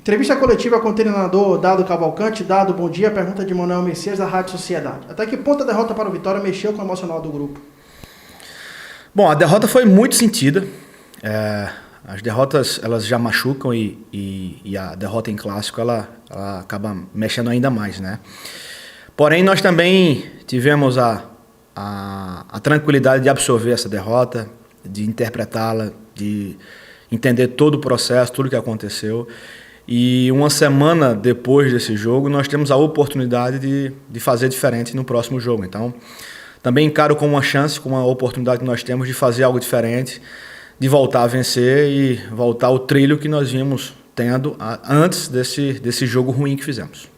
Entrevista coletiva com o treinador Dado Cavalcante. Dado, bom dia. Pergunta de Manuel Messias, da Rádio Sociedade. Até que ponto a derrota para o Vitória mexeu com o emocional do grupo? Bom, a derrota foi muito sentida. As derrotas, elas já machucam e a derrota em clássico, ela acaba mexendo ainda mais, né? Porém, nós também tivemos a tranquilidade de absorver essa derrota, de interpretá-la, de entender todo o processo, tudo o que aconteceu. E uma semana depois desse jogo, nós temos a oportunidade de fazer diferente no próximo jogo. Então, também encaro como uma chance, como uma oportunidade que nós temos de fazer algo diferente, de voltar a vencer e voltar ao trilho que nós vimos tendo antes desse jogo ruim que fizemos.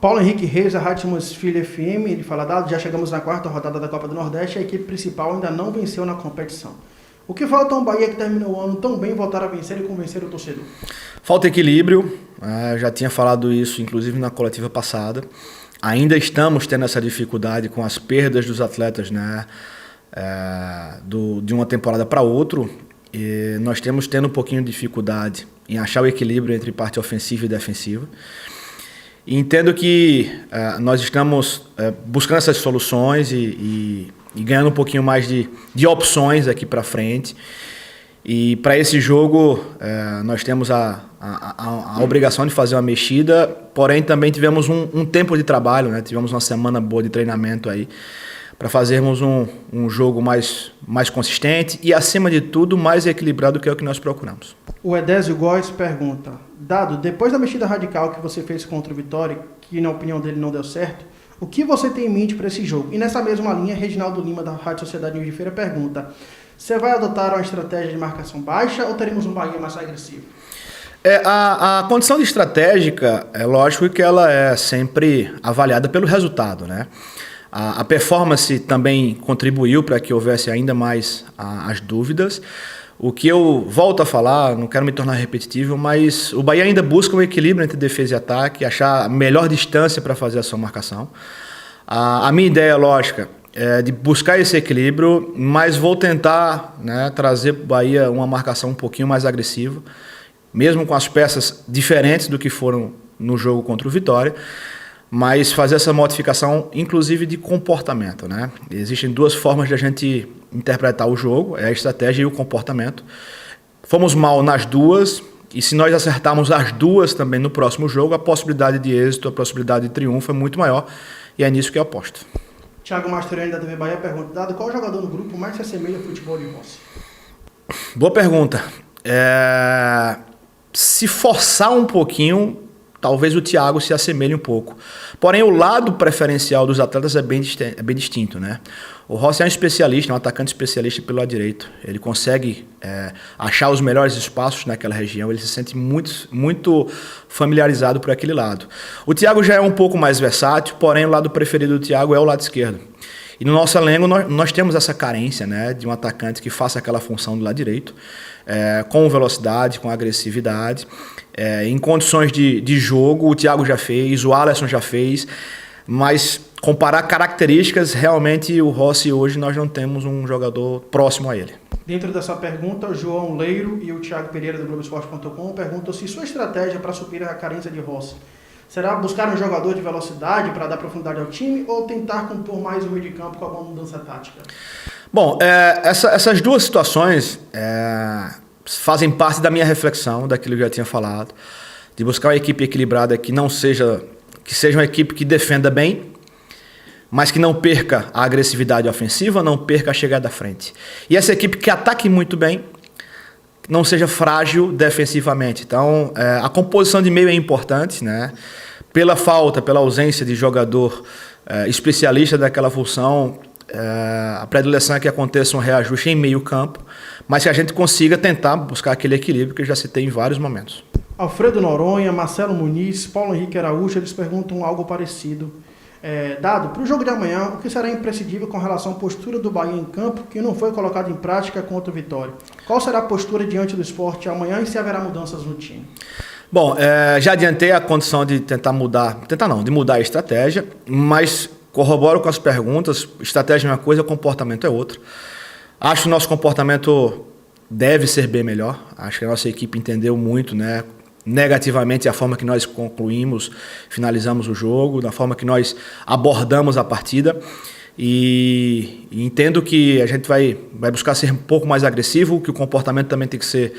Paulo Henrique Reis, da Rádio Simões Filho FM, ele fala: Dado, já chegamos na quarta rodada da Copa do Nordeste e a equipe principal ainda não venceu na competição. O que falta a um Bahia que terminou o ano tão bem voltar a vencer e convencer o torcedor? Falta equilíbrio, eu já tinha falado isso inclusive na coletiva passada. Ainda estamos tendo essa dificuldade com as perdas dos atletas, né, de uma temporada para outra. E nós temos tendo um pouquinho de dificuldade em achar o equilíbrio entre parte ofensiva e defensiva. E entendo que nós estamos buscando essas soluções e ganhando um pouquinho mais de opções aqui para frente. E para esse jogo nós temos a obrigação de fazer uma mexida, porém também tivemos um tempo de trabalho, né? Tivemos uma semana boa de treinamento aí, para fazermos um jogo mais consistente e, acima de tudo, mais equilibrado, que é o que nós procuramos. O Edésio Góes pergunta: Dado, depois da mexida radical que você fez contra o Vitória, que na opinião dele não deu certo, o que você tem em mente para esse jogo? E nessa mesma linha, Reginaldo Lima, da Rádio Sociedade de Feira, pergunta: você vai adotar uma estratégia de marcação baixa ou teremos um Bahia mais agressivo? A condição de estratégica, é lógico que ela é sempre avaliada pelo resultado, né? A performance também contribuiu para que houvesse ainda mais as dúvidas. O que eu volto a falar, não quero me tornar repetitivo, mas o Bahia ainda busca um equilíbrio entre defesa e ataque, achar a melhor distância para fazer a sua marcação. A minha ideia lógica é de buscar esse equilíbrio, mas vou tentar, né, trazer para o Bahia uma marcação um pouquinho mais agressiva, mesmo com as peças diferentes do que foram no jogo contra o Vitória, mas fazer essa modificação, inclusive de comportamento, né? Existem duas formas de a gente interpretar o jogo, a estratégia e o comportamento. Fomos mal nas duas, e se nós acertarmos as duas também no próximo jogo, a possibilidade de êxito, a possibilidade de triunfo é muito maior, e é nisso que eu aposto. Thiago Mastroianni, da TV Bahia, pergunta: Dado, qual jogador do grupo mais se assemelha ao futebol de Rossi? Boa pergunta. Se forçar um pouquinho, talvez o Thiago se assemelhe um pouco. Porém, o lado preferencial dos atletas é bem distinto, né? O Rossi é um especialista, um atacante especialista pelo lado direito. Ele consegue achar os melhores espaços naquela região, ele se sente muito familiarizado por aquele lado. O Thiago já é um pouco mais versátil, porém o lado preferido do Thiago é o lado esquerdo. E no nosso elenco nós temos essa carência, né, de um atacante que faça aquela função do lado direito, com velocidade, com agressividade. Em condições de jogo, o Thiago já fez, o Alisson já fez, mas comparar características, realmente o Rossi hoje nós não temos um jogador próximo a ele. Dentro dessa pergunta, o João Leiro e o Thiago Pereira, do Globoesporte.com, perguntam se sua estratégia para suprir a carência de Rossi será buscar um jogador de velocidade para dar profundidade ao time ou tentar compor mais o meio de campo com alguma mudança tática? Bom, essas duas situações fazem parte da minha reflexão, daquilo que eu já tinha falado, de buscar uma equipe equilibrada que seja uma equipe que defenda bem, mas que não perca a agressividade ofensiva, não perca a chegada à frente. E essa equipe que ataque muito bem, não seja frágil defensivamente. Então, a composição de meio é importante, né? Pela ausência de jogador especialista daquela função, a predileção é que aconteça um reajuste em meio campo, mas que a gente consiga tentar buscar aquele equilíbrio que eu já citei em vários momentos. Alfredo Noronha, Marcelo Muniz, Paulo Henrique Araújo, eles perguntam algo parecido. Dado, para o jogo de amanhã, o que será imprescindível com relação à postura do Bahia em campo, que não foi colocado em prática contra o Vitória? Qual será a postura diante do Sport amanhã e se haverá mudanças no time? Bom, já adiantei a condição de de mudar a estratégia, mas corroboro com as perguntas. Estratégia é uma coisa, comportamento é outra. Acho que o nosso comportamento deve ser bem melhor. Acho que a nossa equipe entendeu muito, né, negativamente a forma que nós finalizamos o jogo, da forma que nós abordamos a partida. E entendo que a gente vai buscar ser um pouco mais agressivo, que o comportamento também tem que ser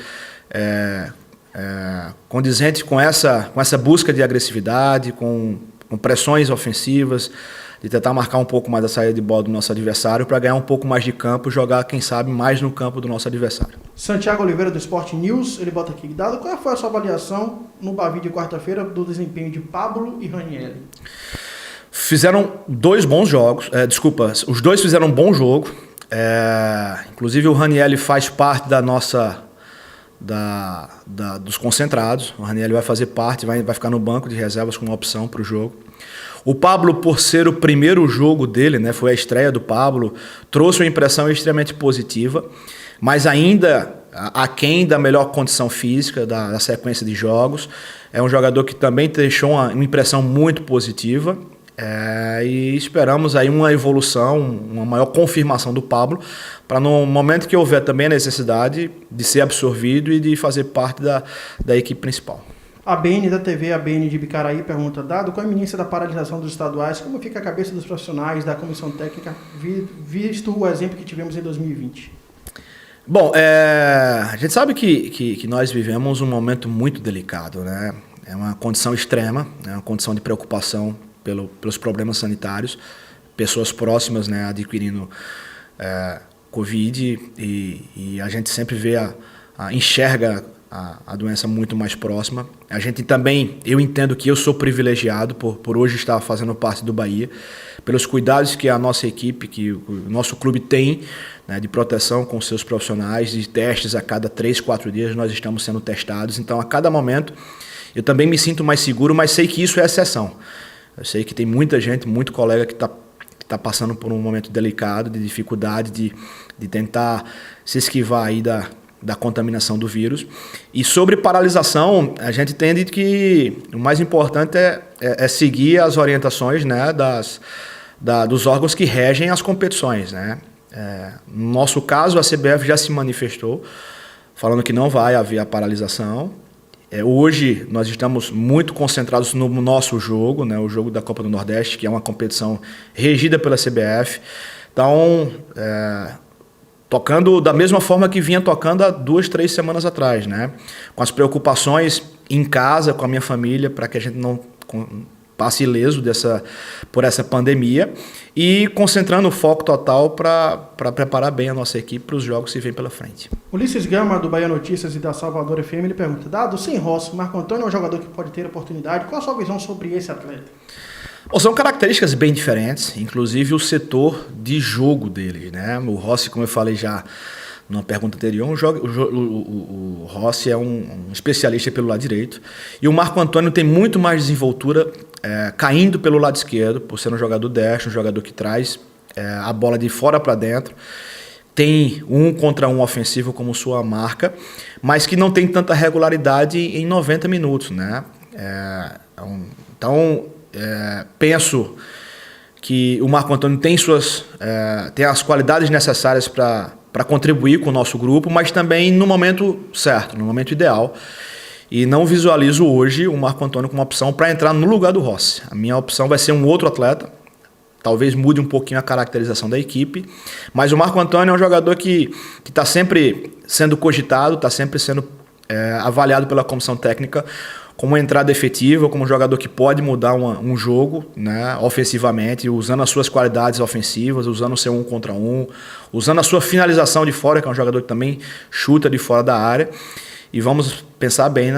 condizente com essa busca de agressividade, com pressões ofensivas, de tentar marcar um pouco mais a saída de bola do nosso adversário para ganhar um pouco mais de campo, jogar, quem sabe, mais no campo do nosso adversário. Santiago Oliveira, do Sport News, ele bota aqui: Dado, qual foi a sua avaliação no Bavi de quarta-feira do desempenho de Pablo e Ranieri? Fizeram 2 bons jogos, os dois fizeram um bom jogo, inclusive o Ranieri faz parte da nossa... dos concentrados. O Ranieri vai fazer parte, vai ficar no banco de reservas com uma opção para o jogo. O Pablo, por ser o primeiro jogo dele, né, foi a estreia do Pablo, trouxe uma impressão extremamente positiva, mas ainda aquém da melhor condição física da sequência de jogos. É um jogador que também deixou uma impressão muito positiva. E esperamos aí uma evolução, uma maior confirmação do Pablo, para no momento que houver também a necessidade de ser absorvido e de fazer parte da equipe principal. A BN da TV, a BN de Bicaraí, pergunta: Dado, com a iminência da paralisação dos estaduais, como fica a cabeça dos profissionais da comissão técnica, visto o exemplo que tivemos em 2020? Bom, a gente sabe que nós vivemos um momento muito delicado, né? É uma condição extrema, é uma condição de preocupação pelos problemas sanitários, pessoas próximas, né, adquirindo Covid, e a gente sempre enxerga a doença muito mais próxima. A gente também, eu entendo que eu sou privilegiado por hoje estar fazendo parte do Bahia, pelos cuidados que a nossa equipe, que o nosso clube tem, né, de proteção com seus profissionais, de testes a cada 3, 4 dias nós estamos sendo testados. Então, a cada momento, eu também me sinto mais seguro, mas sei que isso é exceção. Eu sei que tem muita gente, muito colega que está passando por um momento delicado, de dificuldade, de tentar se esquivar aí da contaminação do vírus. E sobre paralisação, a gente entende que o mais importante é seguir as orientações, né, dos órgãos que regem as competições, né? No nosso caso, a CBF já se manifestou, falando que não vai haver a paralisação. Hoje nós estamos muito concentrados no nosso jogo, né, o jogo da Copa do Nordeste, que é uma competição regida pela CBF. Então, tocando da mesma forma que vinha tocando há 2, 3 semanas atrás, né, com as preocupações em casa, com a minha família, para que a gente não passe ileso por essa pandemia, e concentrando o foco total para preparar bem a nossa equipe para os jogos que vêm pela frente. Ulisses Gama, do Bahia Notícias e da Salvador FM, ele pergunta: Dado, sem Rossi, Marco Antônio é um jogador que pode ter oportunidade, qual a sua visão sobre esse atleta? Bom, são características bem diferentes, inclusive o setor de jogo dele, né? O Rossi, como eu falei já numa pergunta anterior, o Rossi é um especialista pelo lado direito, e o Marco Antônio tem muito mais desenvoltura caindo pelo lado esquerdo, por ser um jogador destro, um jogador que traz a bola de fora para dentro, tem 1 contra 1 ofensivo como sua marca, mas que não tem tanta regularidade em 90 minutos, né? Então, penso que o Marco Antônio tem as qualidades necessárias para contribuir com o nosso grupo, mas também no momento certo, no momento ideal. E não visualizo hoje o Marco Antônio como uma opção para entrar no lugar do Rossi. A minha opção vai ser um outro atleta, talvez mude um pouquinho a caracterização da equipe, mas o Marco Antônio é um jogador que está sempre sendo cogitado, está sempre sendo avaliado pela comissão técnica como uma entrada efetiva, como um jogador que pode mudar um jogo, né, ofensivamente, usando as suas qualidades ofensivas, usando o seu 1 contra 1, usando a sua finalização de fora, que é um jogador que também chuta de fora da área. E vamos pensar bem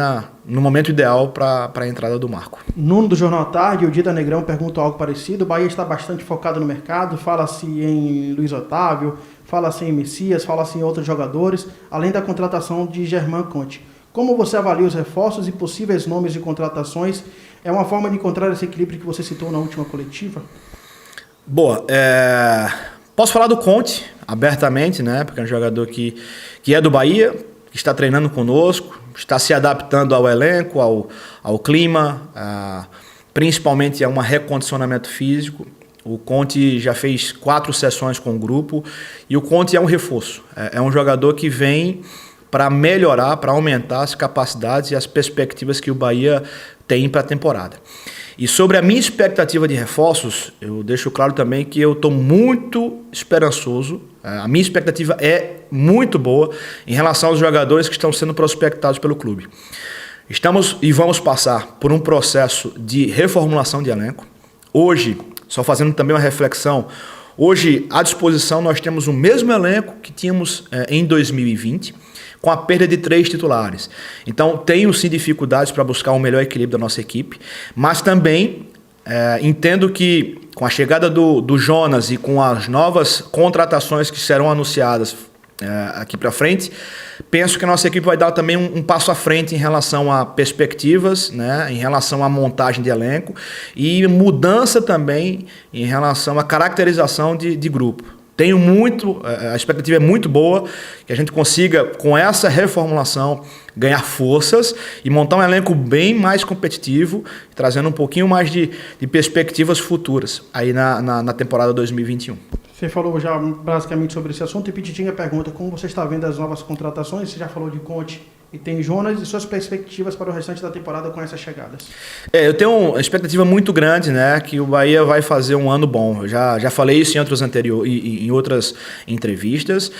no momento ideal para a entrada do Marco. Nuno, do Jornal à Tarde, o Dida Negrão pergunta algo parecido. O Bahia está bastante focado no mercado, fala-se em Luiz Otávio, fala-se em Messias, fala-se em outros jogadores, além da contratação de Germán Conte. Como você avalia os reforços e possíveis nomes de contratações? É uma forma de encontrar esse equilíbrio que você citou na última coletiva? Boa. Posso falar do Conte abertamente, né? Porque é um jogador que é do Bahia, que está treinando conosco, está se adaptando ao elenco, ao clima, principalmente a um recondicionamento físico. O Conte já fez 4 sessões com o grupo e o Conte é um reforço. É um jogador que vem para melhorar, para aumentar as capacidades e as perspectivas que o Bahia tem para a temporada. E sobre a minha expectativa de reforços, eu deixo claro também que eu estou muito esperançoso. A minha expectativa é muito boa em relação aos jogadores que estão sendo prospectados pelo clube. Estamos e vamos passar por um processo de reformulação de elenco. Hoje, só fazendo também uma reflexão, hoje à disposição nós temos o mesmo elenco que tínhamos em 2020, com a perda de 3 titulares. Então, tenho sim dificuldades para buscar um melhor equilíbrio da nossa equipe, mas também entendo que com a chegada do Jonas e com as novas contratações que serão anunciadas aqui para frente, penso que a nossa equipe vai dar também um passo à frente em relação a perspectivas, né, em relação à montagem de elenco e mudança também em relação à caracterização de grupo. Tenho muito, a expectativa é muito boa que a gente consiga, com essa reformulação, ganhar forças e montar um elenco bem mais competitivo, trazendo um pouquinho mais de perspectivas futuras aí na temporada 2021. Você falou já basicamente sobre esse assunto e Pititinga pergunta como você está vendo as novas contratações. Você já falou de Conte e tem Jonas e suas perspectivas para o restante da temporada com essas chegadas. Eu tenho uma expectativa muito grande, né, que o Bahia vai fazer um ano bom. Eu já falei isso em outras entrevistas.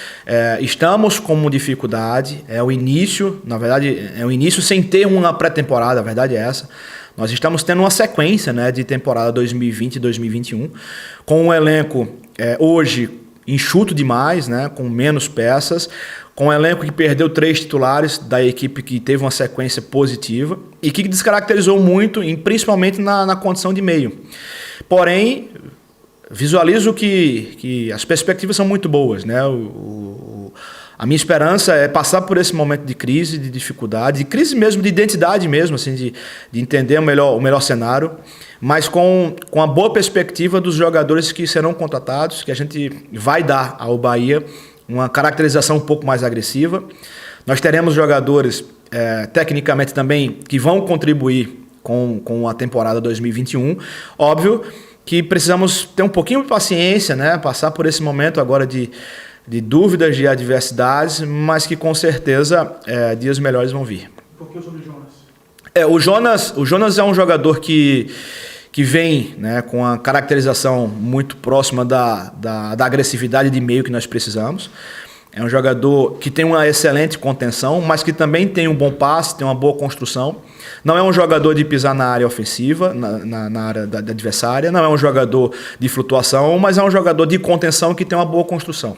Estamos com dificuldade, é o início, na verdade, é o início sem ter uma pré-temporada, a verdade é essa. Nós estamos tendo uma sequência, né, de temporada 2020 e 2021, com um elenco hoje enxuto demais, né, com menos peças, com um elenco que perdeu 3 titulares da equipe que teve uma sequência positiva e que descaracterizou muito, principalmente na condição de meio. Porém, visualizo que as perspectivas são muito boas, né? A minha esperança é passar por esse momento de crise, de dificuldade, de crise mesmo, de identidade mesmo, assim, de entender o melhor cenário, mas com a boa perspectiva dos jogadores que serão contratados, que a gente vai dar ao Bahia uma caracterização um pouco mais agressiva. Nós teremos jogadores, tecnicamente também, que vão contribuir com a temporada 2021. Óbvio que precisamos ter um pouquinho de paciência, né? Passar por esse momento agora de dúvidas, de adversidades, mas que com certeza dias melhores vão vir. Por que sobre o Jonas? O Jonas é um jogador que vem, né, com a caracterização muito próxima da agressividade de meio que nós precisamos. É um jogador que tem uma excelente contenção, mas que também tem um bom passe, tem uma boa construção. Não é um jogador de pisar na área ofensiva, na área da adversária. Não é um jogador de flutuação, mas é um jogador de contenção que tem uma boa construção.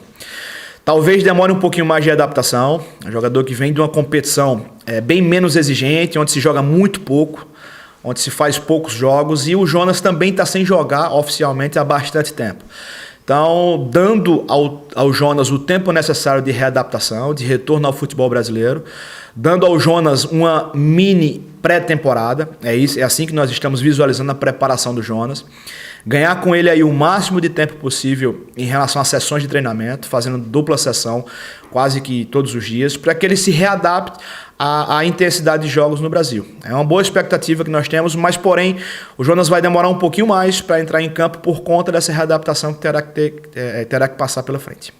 Talvez demore um pouquinho mais de adaptação. É um jogador que vem de uma competição bem menos exigente, onde se joga muito pouco, onde se faz poucos jogos. E o Jonas também está sem jogar oficialmente há bastante tempo. Então, dando ao Jonas o tempo necessário de readaptação, de retorno ao futebol brasileiro, dando ao Jonas uma mini pré-temporada, é assim que nós estamos visualizando a preparação do Jonas, ganhar com ele aí o máximo de tempo possível em relação às sessões de treinamento, fazendo dupla sessão quase que todos os dias, para que ele se readapte à intensidade de jogos no Brasil. É uma boa expectativa que nós temos, mas porém o Jonas vai demorar um pouquinho mais para entrar em campo por conta dessa readaptação que terá que passar pela frente.